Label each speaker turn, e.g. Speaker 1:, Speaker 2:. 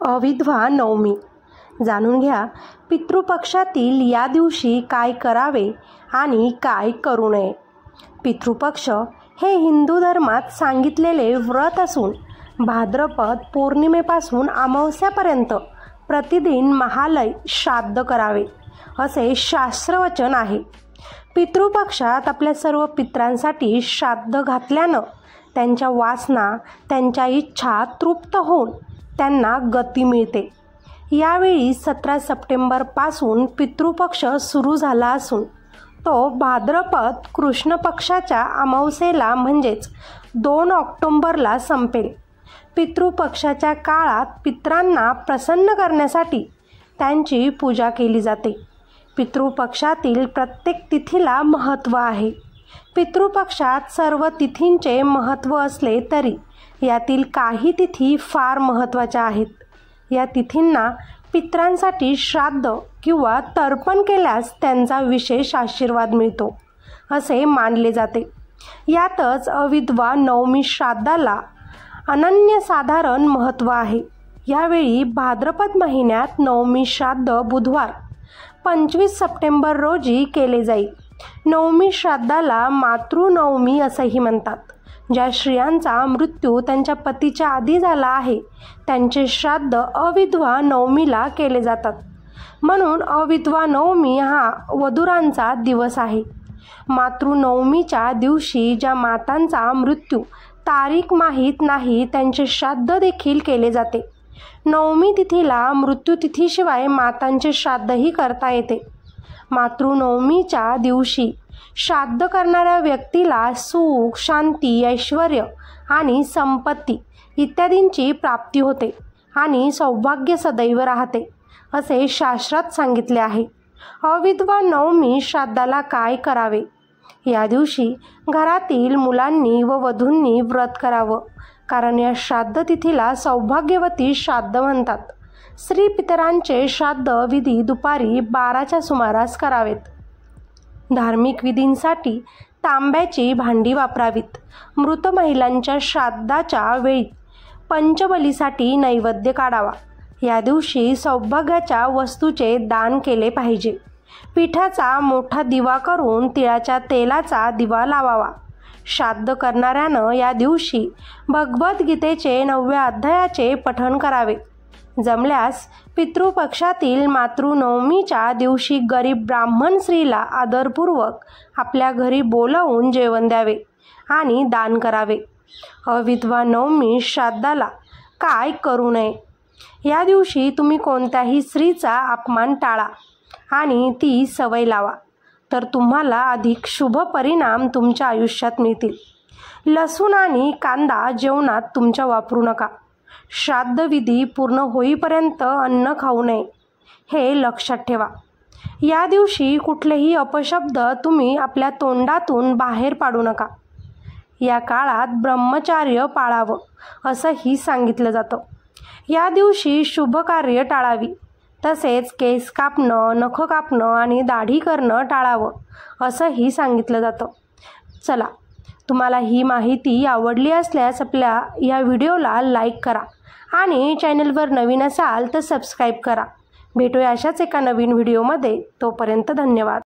Speaker 1: अविधवा नवमी. जाणून घ्या पितृपक्षातील या दिवशी काय करावे आणि काय करू नये. पितृपक्ष हे हिंदू धर्मात सांगितलेले व्रत असून भाद्रपद पौर्णिमेपासून अमावस्यापर्यंत प्रतिदिन महालय श्राद्ध करावे असे शास्त्रवचन आहे. पितृपक्षात आपल्या सर्व पितरांसाठी श्राद्ध घातल्यानं त्यांच्या वासना, त्यांच्या इच्छा तृप्त होऊन त्यांना गती मिळते. यावेळी 17 सप्टेंबरपासून पितृपक्ष सुरू झाला असून तो भाद्रपद कृष्ण पक्षाच्या अमावस्येला म्हणजेच 2 ऑक्टोबरला संपेल. पितृपक्षाच्या काळात पितरांना प्रसन्न करण्यासाठी त्यांची पूजा केली जाते. पितृपक्षातील प्रत्येक तिथीला महत्त्व आहे. पितृपक्षात सर्व तिथींचे महत्त्व असले तरी यातील काही तिथी फार महत्त्वाच्या आहेत. या तिथींना पितरांसाठी श्राद्ध किंवा तर्पण केल्यास त्यांचा विशेष आशीर्वाद मिळतो असे मानले जाते. यातच अविधवा नवमी श्राद्धाला अनन्यसाधारण महत्त्व आहे. यावेळी भाद्रपद महिन्यात नवमी श्राद्ध बुधवार 25 सप्टेंबर रोजी केले जाईल. नवमी श्राद्धाला मातृनवमी असंही म्हणतात. ज्या स्त्रियांचा मृत्यू त्यांच्या पतीच्या आधी झाला आहे त्यांचे श्राद्ध अविधवा नवमीला केले जातात. म्हणून अविधवा नवमी हा वधूरांचा दिवस आहे. मातृनवमीच्या दिवशी ज्या मातांचा मृत्यू तारीख माहीत नाही त्यांचे श्राद्ध देखील केले जाते. नवमी तिथीला मृत्यूतिथीशिवाय मातांचे श्राद्धही करता येते. मातृनवमीच्या दिवशी श्राद्ध करणाऱ्या व्यक्तीला सुख, शांती, ऐश्वर्य आणि संपत्ती इत्यादींची प्राप्ती होते आणि सौभाग्य सदैव राहते असे शास्त्रात सांगितले आहे. अविधवा नवमी श्राद्धाला काय करावे? या दिवशी घरातील मुलांनी व वधूंनी व्रत करावं, कारण या श्राद्ध तिथीला सौभाग्यवती श्राद्ध म्हणतात. स्त्री पितरांचे श्राद्ध विधी दुपारी 12च्या सुमारास करावेत. धार्मिक विधींसाठी तांब्याची भांडी वापरावीत. मृत महिलांच्या श्राद्धाच्या वेळी पंचबलीसाठी नैवेद्य काढावा. या दिवशी सौभाग्याच्या वस्तूचे दान केले पाहिजे. पिठाचा मोठा दिवा करून तिळाच्या तेलाचा दिवा लावावा. श्राद्ध करणाऱ्यानं या दिवशी भगवद्गीतेचे 9व्या अध्यायाचे पठण करावे. जमल्यास पितृपक्षातील मातृनवमीच्या दिवशी गरीब ब्राह्मण स्त्रीला आदरपूर्वक आपल्या घरी बोलावून जेवण द्यावे आणि दान करावे. अविधवा नवमी श्राद्धाला काय करू नये? या दिवशी तुम्ही कोणत्याही स्त्रीचा अपमान टाळा आणि ती सवय लावा, तर तुम्हाला अधिक शुभ परिणाम तुमच्या आयुष्यात मिळतील. लसूण आणि कांदा जेवणात तुमच्या वापरू नका. श्राद्धविधी पूर्ण होईपर्यंत अन्न खाऊ नये हे लक्षात ठेवा. या दिवशी कुठलेही अपशब्द तुम्ही आपल्या तोंडातून बाहेर पाडू नका. या काळात ब्रह्मचर्य पाळावं असंही सांगितलं जातं. या दिवशी शुभ कार्य टाळावी. तसेच केस कापणं, नख कापणं आणि दाढी करणं टाळावं असंही सांगितलं जातं. चला, तुम्हाला ही माहिती आवडली असल्यास आपल्या या व्हिडिओला लाईक करा आणि चॅनलवर नवीन असाल तर सबस्क्राईब करा. भेटूया अशाच एका नवीन व्हिडिओमध्ये. तोपर्यंत धन्यवाद.